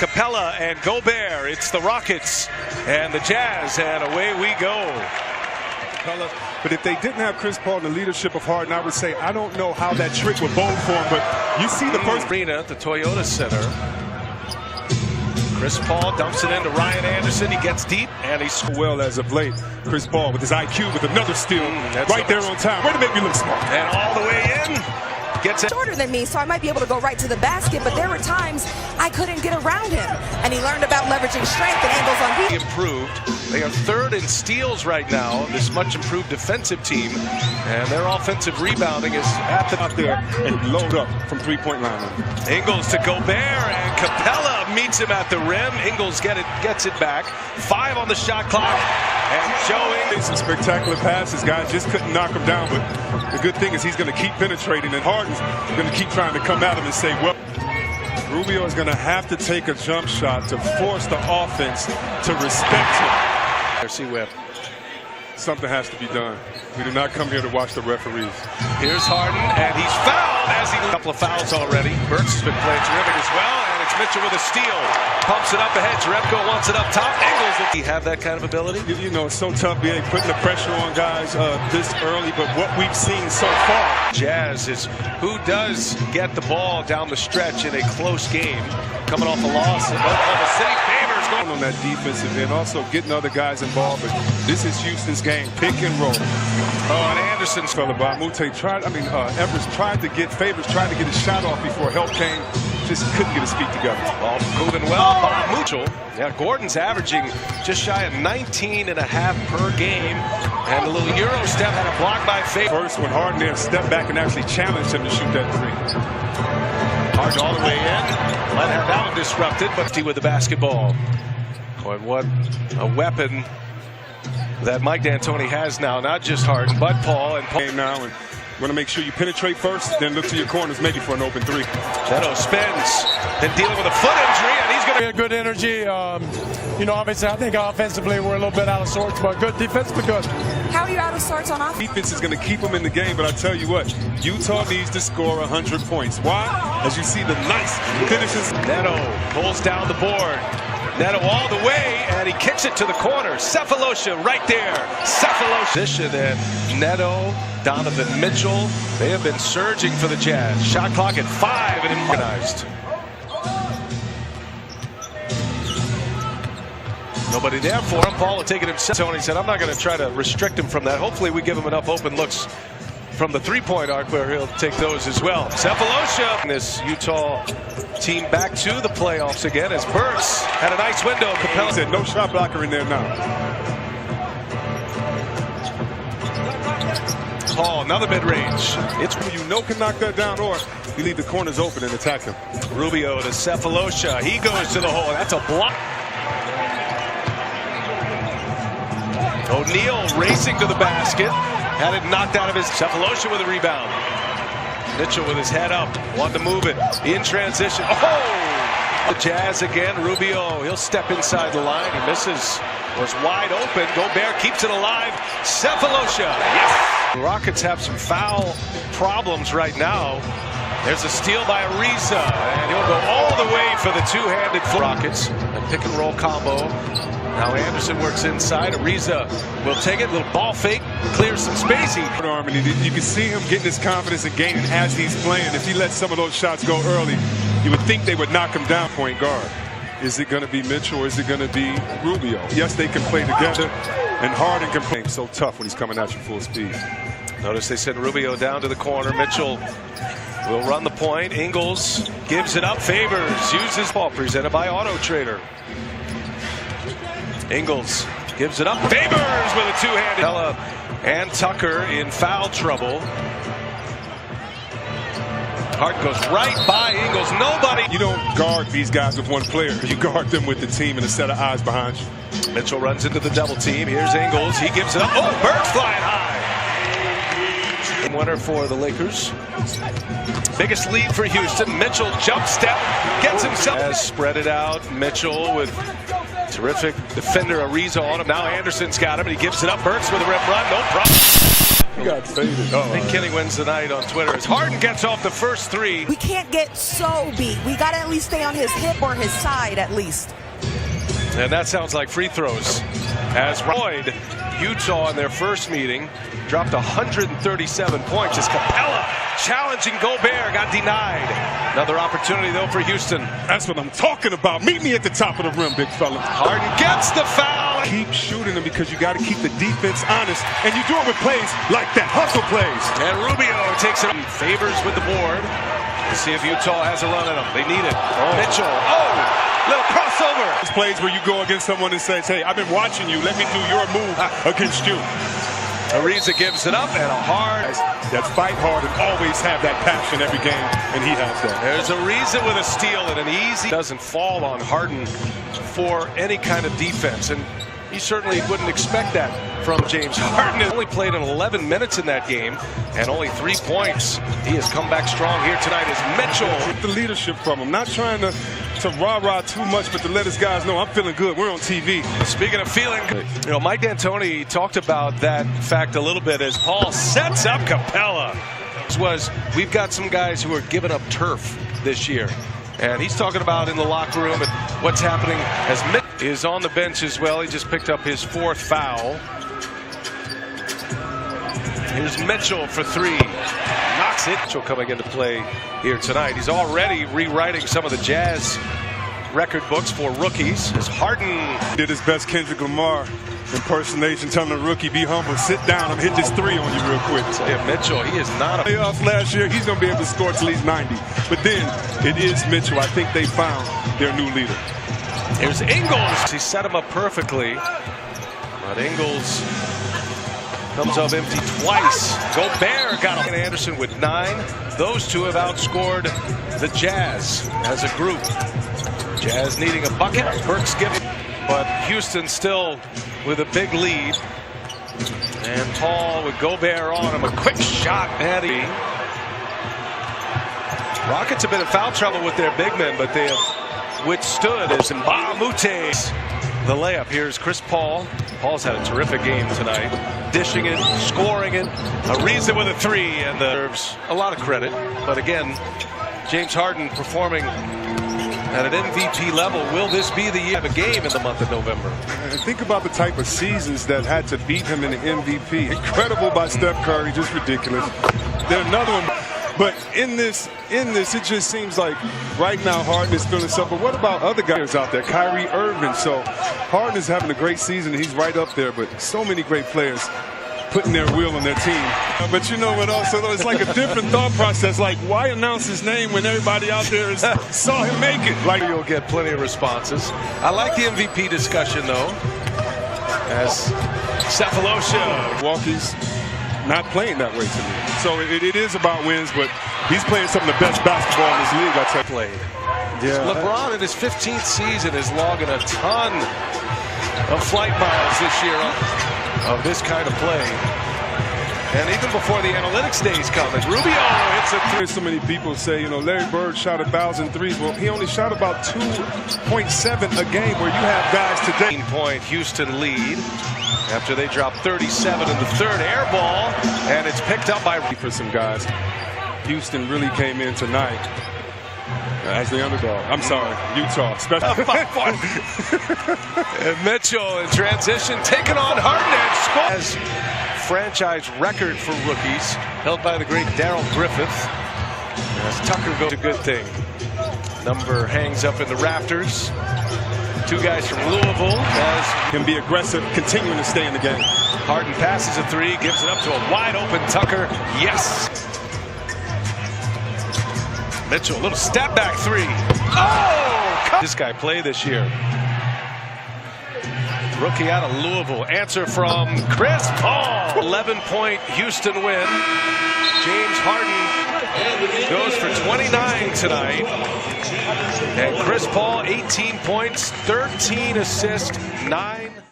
Capella and Gobert. It's the Rockets and the Jazz, and away we go. But if they didn't have Chris Paul and the leadership of Harden, I would say I don't know how that trick would bode for him. But you see the first arena at the Toyota Center. Chris Paul dumps it into Ryan Anderson. He gets deep and he's well as of late. Chris Paul with his IQ with another steal right there on time. Way to make me look smart. And all the way in. Gets it. Shorter than me, so I might be able to go right to the basket, but there were times I couldn't get around him. And he learned about leveraging strength and angles on defense. Improved. They are third in steals right now, this much improved defensive team. And their offensive rebounding is out there and load up from three-point line. Ingles to Gobert, and Capella meets him at the rim. Ingles gets it back. 5 on the shot clock. And Joe Ingles. Some spectacular passes, guys. Just couldn't knock him down. But the good thing is he's going to keep penetrating, and Harden's going to keep trying to come at him and say, well, Rubio is going to have to take a jump shot to force the offense to respect him. See Webb. Something has to be done. We do not come here to watch the referees. Here's Harden, and he's fouled as he a couple of fouls already. Burks has been playing terrific as well, and it's Mitchell with a steal. Pumps it up ahead. Jerebko wants it up top. Ingles, does he have that kind of ability? You know, it's so tough being putting the pressure on guys this early, but what we've seen so far. Jazz is who does get the ball down the stretch in a close game, coming off a loss. Oklahoma City favors going on that defensive end, also getting other guys involved. But this is Houston's game, pick and roll. Oh, and Anderson's fella by Mute tried. Evers tried to get Favors, tried to get his shot off before help came. Just couldn't get his feet together. Ball moving well by Mitchell. Yeah, Gordon's averaging just shy of 19.5 per game. And a little Euro step had a block by Favors. First, when Harden there stepped back and actually challenged him to shoot that three. Harden all the way in. Might have that one disrupted, but he with the basketball. Boy, what a weapon that Mike D'Antoni has now. Not just Harden, but Paul. And Paul now, and want to make sure you penetrate first, then look to your corners maybe for an open three. Neto spins, then dealing with a foot injury, and he's going to be a good energy. You know, obviously, I think offensively we're a little bit out of sorts, but good defense, but good. How are you out of sorts on offense? Defense is going to keep them in the game, but I tell you what, Utah needs to score 100 points. Why? As you see the nice finishes. Neto pulls down the board. Neto all the way, and he kicks it to the corner. Sefolosha right there. Sefolosha. Position, and Neto, Donovan Mitchell, they have been surging for the Jazz. Shot clock at 5 and organized. Nobody there for him. Paul will take it himself. Tony said, I'm not going to try to restrict him from that. Hopefully we give him enough open looks from the three-point arc where he'll take those as well. Sefolosha. This Utah team back to the playoffs again as Burks had a nice window. Capella said no shot blocker in there now. Paul, another mid-range. It's who you know can knock that down, or you leave the corners open and attack him. Rubio to Sefolosha. He goes to the hole. That's a block. O'Neal racing to the basket. Had it knocked out of his. Sefolosha with a rebound. Mitchell with his head up. Wanted to move it. In transition. Oh! The Jazz again. Rubio. He'll step inside the line. He misses. Was wide open. Gobert keeps it alive. Sefolosha. Yes! The Rockets have some foul problems right now. There's a steal by Ariza. And he'll go all the way for the two-handed Rockets. A pick and roll combo. Now Anderson works inside. Ariza will take it. Little ball fake. Clears some space. You can see him getting his confidence and gaining as he's playing. If he lets some of those shots go early, you would think they would knock him down. Point guard. Is it going to be Mitchell or is it going to be Rubio? Yes, they can play together. And Harden can play so tough when he's coming at you full speed. Notice they send Rubio down to the corner. Mitchell will run the point. Ingles gives it up. Favors uses ball. Presented by Auto Trader. Ingles gives it up. Favors with a two-handed. Bella and Tucker in foul trouble. Harden goes right by Ingles. Nobody. You don't guard these guys with one player. You guard them with the team and a set of eyes behind you. Mitchell runs into the double team. Here's Ingles. He gives it up. Oh, Burks flying high. Winner for the Lakers. Biggest lead for Houston. Mitchell jump step. Gets himself. Has spread it out. Mitchell with terrific defender Ariza on him. Now Anderson's got him and he gives it up. Burks with a rim run. No problem. He got faded. I think Kenny wins the night on Twitter as Harden gets off the first three. We can't get so beat. We got to at least stay on his hip or his side at least. And that sounds like free throws. As Floyd, Utah in their first meeting, dropped 137 points as Capella challenging Gobert got denied. Another opportunity, though, for Houston. That's what I'm talking about. Meet me at the top of the rim, big fella. Harden gets the foul. Keep shooting them because you got to keep the defense honest, and you do it with plays like that, hustle plays. And Rubio takes it. Favors with the board. Let's see if Utah has a run at them. They need it. Mitchell. Little crossover. These plays where you go against someone and says, hey, I've been watching you. Let me do your move against you. Ariza gives it up and a hard. That fight hard and always have that passion every game, and he has that. There's Ariza with a steal and an easy. Doesn't fall on Harden for any kind of defense, and he certainly wouldn't expect that from James Harden. He only played in 11 minutes in that game and only 3 points. He has come back strong here tonight as Mitchell. Get the leadership from him. Not trying to rah-rah too much, but to let his guys know I'm feeling good. We're on TV. Speaking of feeling good, you know, Mike D'Antoni talked about that fact a little bit as Paul sets up Capella. We've got some guys who are giving up turf this year. And he's talking about in the locker room and what's happening as Mitch is on the bench as well. He just picked up his 4th foul. Here's Mitchell for 3. Knocks it. Mitchell coming into play here tonight. He's already rewriting some of the Jazz record books for rookies as Harden did his best Kendrick Lamar impersonation, telling the rookie, be humble, sit down, I'm hit this 3 on you real quick. Yeah, Mitchell, he is not a playoffs last year. He's going to be able to score at least 90. But then it is Mitchell. I think they found their new leader. Here's Ingles. He set him up perfectly. But Ingles comes up empty twice. Gobert got him. Anderson with 9. Those two have outscored the Jazz as a group. Jazz needing a bucket. Burks giving. But Houston still with a big lead. And Paul with Gobert on him. A quick shot. Natty. Rockets have been in foul trouble with their big men, but they have withstood as Mbah a Moute. The layup. Here's Chris Paul. Paul's had a terrific game tonight. Dishing it, scoring it. Ariza with a 3, and deserves a lot of credit. But again, James Harden performing at an MVP level. Will this be the year of a game in the month of November? And think about the type of seasons that had to beat him in the MVP. Incredible by Steph Curry, just ridiculous. There's another one. But in this, it just seems like right now Harden is feeling something. But what about other guys out there? Kyrie Irving. So Harden is having a great season. He's right up there. But so many great players putting their will on their team. But you know what also, it's like a different thought process. Like, why announce his name when everybody out there saw him make it? Like, you'll get plenty of responses. I like the MVP discussion, though, as Cephalosha. Milwaukee's not playing that way to me. So it is about wins, but he's playing some of the best basketball in this league, I tell you. Played. Yeah. LeBron in his 15th season is logging a ton of flight miles this year of this kind of play. And even before the analytics days come, and Rubio hits a 3. So many people say, you know, Larry Bird shot 1,000 threes. Well, he only shot about 2.7 a game, where you have guys today. 18-point Houston lead after they dropped 37 in the 3rd. Air ball, and it's picked up by for some guys. Houston really came in tonight as the underdog. I'm sorry, Utah. And Mitchell in transition, taking on Harden and scores. Franchise record for rookies, held by the great Darrell Griffith. As Tucker goes, a good thing. Number hangs up in the rafters. 2 guys from Louisville. As can be aggressive, continuing to stay in the game. Harden passes a 3, gives it up to a wide open Tucker. Yes. Mitchell, a little step back 3. Oh! This guy played this year. Rookie out of Louisville. Answer from Chris Paul. 11-point Houston win. James Harden goes for 29 tonight. And Chris Paul, 18 points, 13 assists, 9.